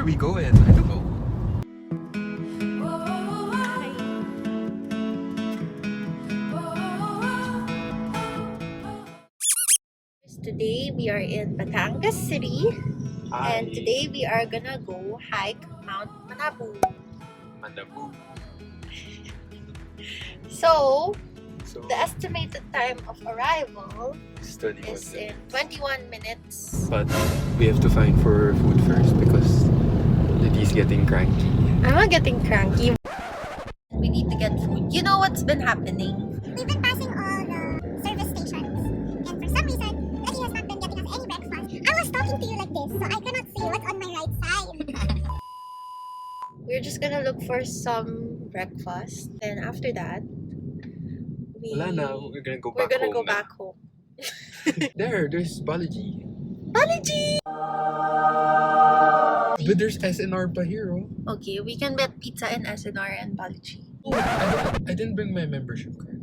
we going? I don't know. Today we are in Batangas City. Hi. And today we are gonna go hike Mount Manabu. Manabu. So, the estimated time of arrival It's 21 is in 21 minutes. But we have to find for food first because Liddy's getting cranky. I'm not getting cranky. We need to get food. You know what's been happening? We've been passing all the service stations, and for some reason, Letty has not been getting us any breakfast. I was talking to you like this, so I cannot see what's on my right side. We're just gonna look for some breakfast. Then after that, Wala na, we're gonna go back home. home. There's Balaji. Balaji! But there's SNR pa here, oh. Okay, we can get pizza in SNR and Balaji. I didn't bring my membership card.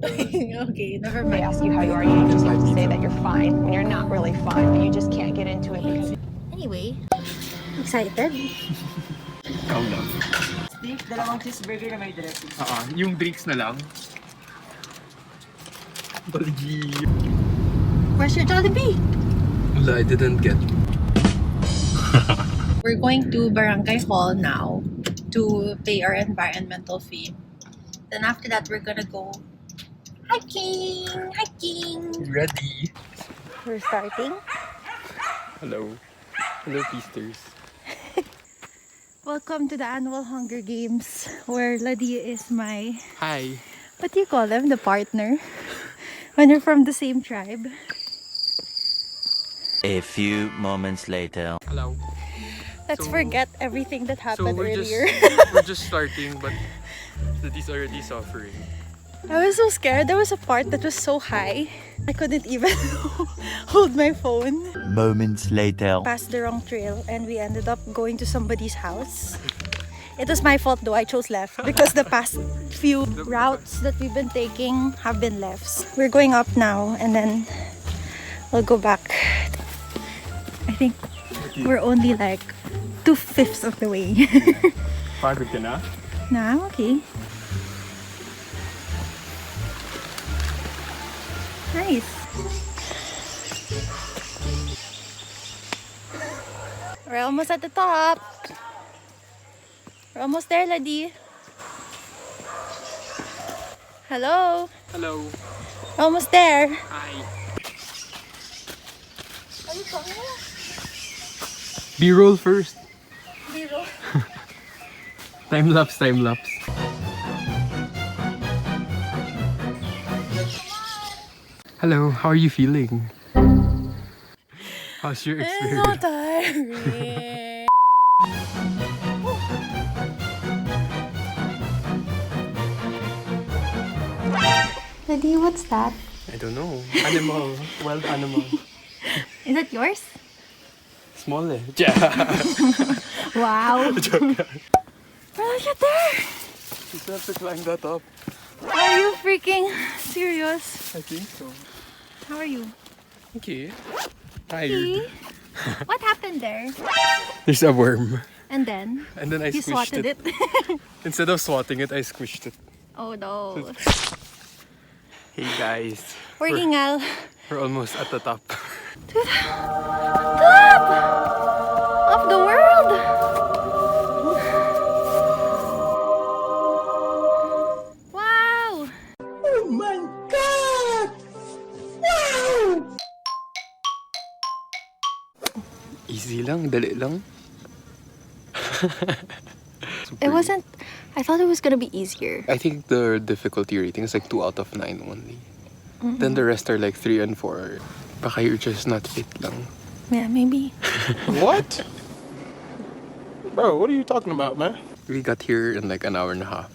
Okay, never They mind. ask you how you are, you just have to say that you're fine when you're not really fine, but you just can't get into it because Anyway, excited? Ikaw lang. Steak, dalawang cheeseburger na may dressing. Yung drinks na lang. Balaji. Where's your Jollibee? Wala, I didn't get. We're going to Barangay Hall now to pay our environmental fee. Then after that, we're gonna go hiking. Ready. We're starting. Hello. Hello, Peasters. Welcome to the annual Hunger Games, where Ladia is my, Hi. what do you call them? The partner. When you're from the same tribe. A few moments later. Hello. Let's So- forget everything that happened earlier. We're just starting, but Liddy's already suffering. I was so scared. There was a part that was so high. I couldn't even hold my phone. Moments later. Passed the wrong trail and we ended up going to somebody's house. It was my fault though, I chose left because the past few routes that we've been taking have been lefts. We're going up now and then we'll go back. I think we're only like 2/5 of the way. Pagod ka na? Nah, I'm okay. Nice. We're almost at the top. We're almost there, Ladi. Hello. Hello. We're almost there. Hi. Are you coming? B-roll first. Zero. Time lapse. Hello, how are you feeling? How's your I'm so experience? tired. Ladi, what's that? I don't know. Animal. Wild animal. Is that yours? Small eh. Wow. Look at there. You still have to climb that up. Are you freaking serious? I think so. How are you? Okay. Hey. Tired. What happened there? There's a worm. And then And then I you squished swatted it. Instead of swatting it, I squished it. Oh no. Hey guys. Working out. We're almost at the top. Top of the world. Wow. Oh my God! Wow! Easy lang, dali lang. It wasn't. I thought it was gonna be easier. I think the difficulty rating is like 2 out of 9 only. Then the rest are like 3 and 4. Baka you're just not fit lang. Yeah, maybe. What? Bro, what are you talking about, man? We got here in like an hour and a half.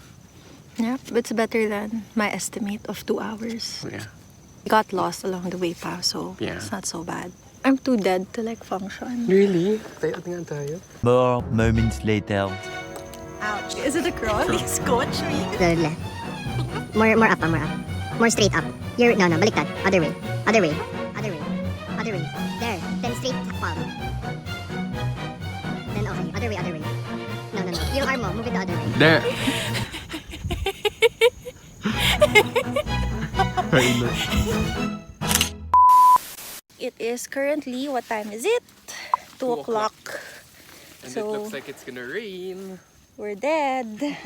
Yeah, but it's better than my estimate of 2 hours. Yeah. Got lost along the way pa, so Yeah. it's not so bad. I'm too dead to like function. Really? Tayo nga tayo. More moments later. Ouch. Is it a crawl? It's coach me. The left. More up, more up. More straight up. No, baliktad. Other way. There. Then straight palm. Then Ganun, okay. Other way, other way. No, no, no. Yung arm mo, move it the other way. There. Right na. It is currently, what time is it? 2 o'clock. And So- it looks like it's gonna rain. We're dead.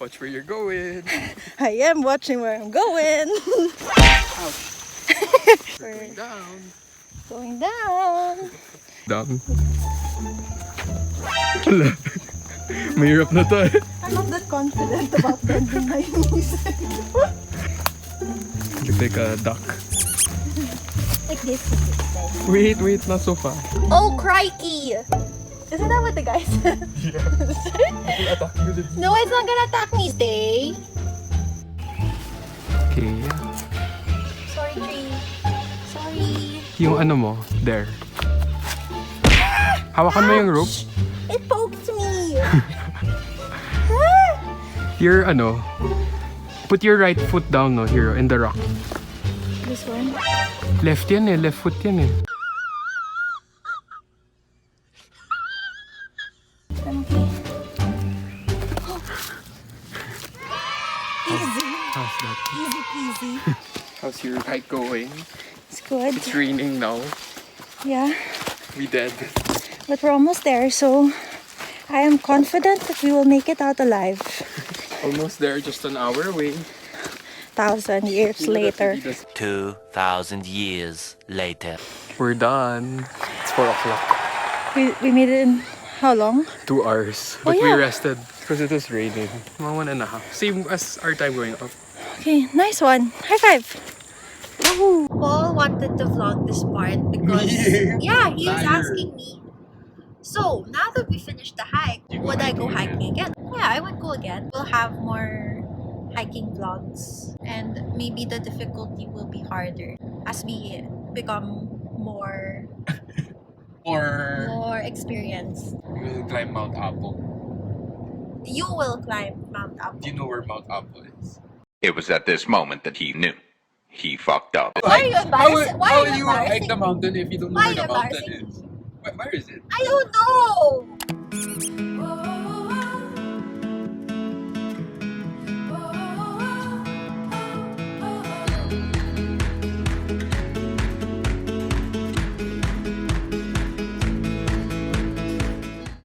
Watch where you're going. I am watching where I'm going. We're going down. Going down. Down. Wala. Mahirap na to eh. I'm not that confident about bending my knees. Look like a duck. Like this. Wait, not so far. Oh, crikey! Isn't that what the guy said? No, it's not gonna attack me. Stay. Okay. Sorry, tree. Sorry. Yung ano mo, there. Hawakan mo yung rope. It poked me. Your ano, put your right foot down no, here in the rock. This one. Left yan eh, left foot yan eh. I'm okay. Easy. How's that? Easy peasy. How's your hike going? It's good. It's raining now. Yeah. We dead. But we're almost there, so I am confident that we will make it out alive. Almost there, just an hour away. 1,000 years later. 2,000 years later. We're done. It's 4 o'clock. We made it in how long? 2 hours. Oh, But we yeah. rested because it was raining. Mga 1.5. Same as our time going up. Okay, nice one. High five. Woohoo. Paul wanted to vlog this part because yeah, he was asking me. So now that we finished the hike, would I go hiking again? Yeah, I would go again. We'll have more hiking vlogs and maybe the difficulty will be harder as we become more Or experienced. we'll climb Mount Apo. You will climb Mount Apo. Do you know where Mount Apo is? It was at this moment that he knew. He fucked up. Why are you embarrassing? Why How are will you you hike embarrassing? the mountain if you don't know Why where the are you mountain embarrassing? is? Where is it? I don't know.